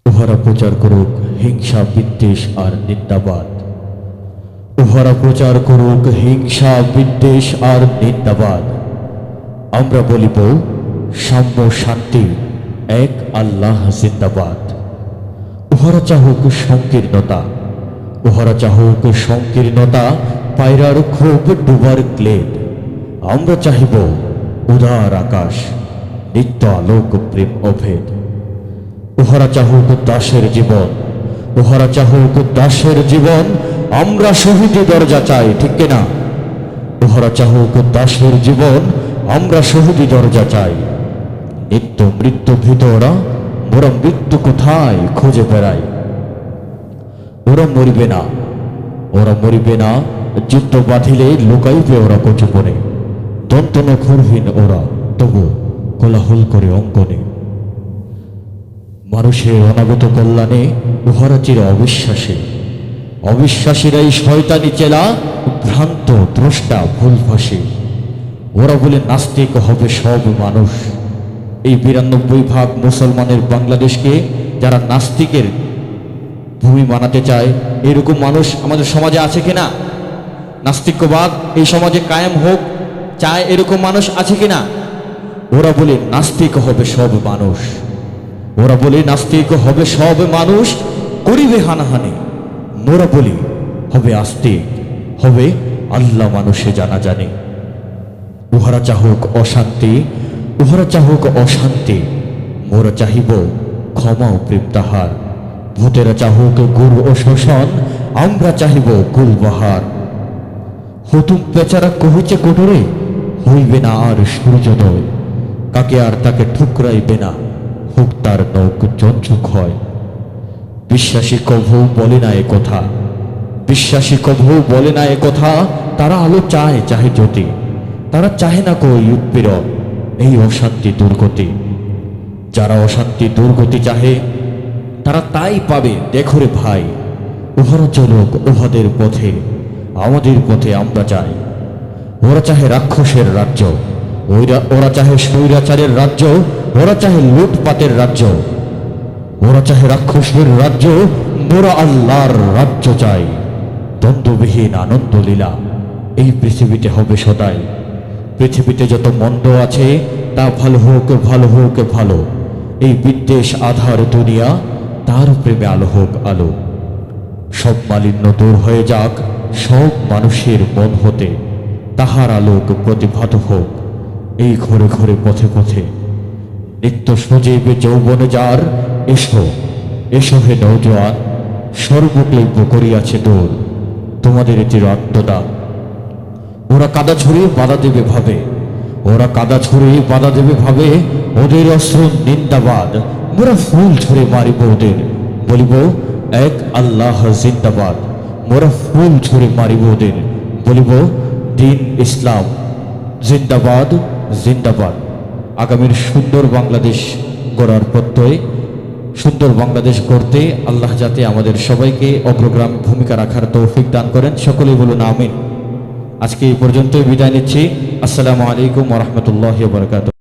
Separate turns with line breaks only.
উহারা প্রচার করুক হিংসা বিদ্বেষ আর নিন্দাবাদ। উহারা প্রচার করুক হিংসা বিদ্বেষ আর নিন্দাবাদ। আমরা বলিব সাম্য শান্তি, এক আল্লাহ জিন্দাবাদ। উহারা চাহুক সংকীর্ণতা, উহারা চাহুক সংকীর্ণতা, পায়রার ক্ষোভ ডুবার ক্লেদ। আমরা চাহিব উদার আকাশ, নিত্য আলোক প্রেম অভেদ। উহারা চাহুক দাসের জীবন, উহারা চাহুক দাসের জীবন, আমরা শহীদি দরজা চাই, ঠিক কিনা? উহারা চাহুক দাসের জীবন, আমরা শহীদি দরজা চাই। নিত্য মৃত্যু ভীত ওরা, মোরা মৃত্যু কোথায় খুঁজে বেড়াই। ওরা মরিবে না, ওরা মরিবে না, যুদ্ধ বাঁধিলে লুকাইবে ওরা কচুপনে। দন্ত নখরহীন ওরা, তবু কোলাহল করে অঙ্গনে। মানুষের অনাগত কল্যাণে উহারা চির অবিশ্বাসী। অবিশ্বাসীরাই শয়তানি চেলা, ভ্রান্ত দ্রষ্টা ভুলভাসী। ওরা বলে নাস্তিক হবে সব মানুষ। এই ৯২% মুসলমানের বাংলাদেশকে যারা নাস্তিকের ভূমি বানাতে চায়, এরকম মানুষ আমাদের সমাজে আছে কিনা? নাস্তিক্যবাদ এই সমাজে কায়েম হোক চায়, এরকম মানুষ আছে কিনা? ওরা বলে নাস্তিক হবে সব মানুষ, ওরা বলে নাস্তিক হবে সব মানুষ, করিবে হানাহানি। মোরা বলি হবে আস্তিক, হবে আল্লাহ মানুষে জানা জানে। উহারা চাহুক অশান্তি, উহারা চাহুক অশান্তি, মোরা চাহিব ক্ষমা ও প্রেম তাহার। ভূতেরা চাহুক গুর ও শোষণ, আমরা চাহিব কুলবাহার। হুতুম পেচারা কহিছে কোটরে, হইবে না আর সূর্যোদয়। কাকে আর তাকে ঠুকরাইবে না, হোক তার নৌক চঞ্চুক হয়। বিশ্বাসী কভু বলে না এ কথা, বিশ্বাসী কভু বলে না এ কথা। তারা আলো চায়, চাহে জ্যোতি, তারা চাহে না কই উৎপীড়ন, এই অশান্তি দুর্গতি। যারা অশান্তি দুর্গতি চাহে তারা তাই পাবে, দেখো রে ভাই। উহারা চলুক উহাদের পথে, আমাদের পথে আমরা চাই। ওরা চাহে রাক্ষসের রাজ্য, ওরা চাহে স্বৈরাচারের রাজ্য, ওরা চাহে লুটপাটের রাজ্য। ওরা চাহে রাক্ষসের রাজ্য, মোরা আল্লাহর রাজ্য চাই। দ্বন্দ্ববিহীন আনন্দ লীলা এই পৃথিবীতে হবে সদাই। পৃথিবীতে যত মন্দ আছে তা ভালো হোক, ভালো হোক ভালো। এই বিদ্বেষ আধার দুনিয়া, তার প্রেমে আলো হোক আলো। সব মালিন্য দূর হয়ে যাক সব মানুষের মন হতে, তাহার আলোক প্রতিভাত হোক এই ঘরে ঘরে পথে পথে। নিত্য সজীব যৌবনে যার, এসো এসো হে নৌজওয়ান, সর্বক্লেব্য করিয়াছে দূর তোমাদের চির আত্মদান। ওরা কাদা ছড়িয়ে বাধা দেবে ভাবে, ওরা কাদা ছড়িয়ে বাধা দেবে ভাবে। ওদের অস্ত্র নিন্দাবাদ, মোরা ফুল ছড়ে মারিব ওদের, বলিব এক আল্লাহ জিন্দাবাদ। মোরা ফুল ছড়ে মারিব ওদের, বলিব দিন ইসলাম জিন্দাবাদ জিন্দাবাদ। আগামীর সুন্দর বাংলাদেশ গড়ার প্রত্যয়, সুন্দর বাংলাদেশ গড়তে আল্লাহ যাতে আমাদের সবাইকে অগ্রগামী ভূমিকা রাখার তৌফিক দান করেন। সকলেই বলুন আমিন। আজকে এই পর্যন্তই বিদায় নিচ্ছি। আসসালামু আলাইকুম ওয়া রাহমাতুল্লাহি ওয়া বারাকাতুহু।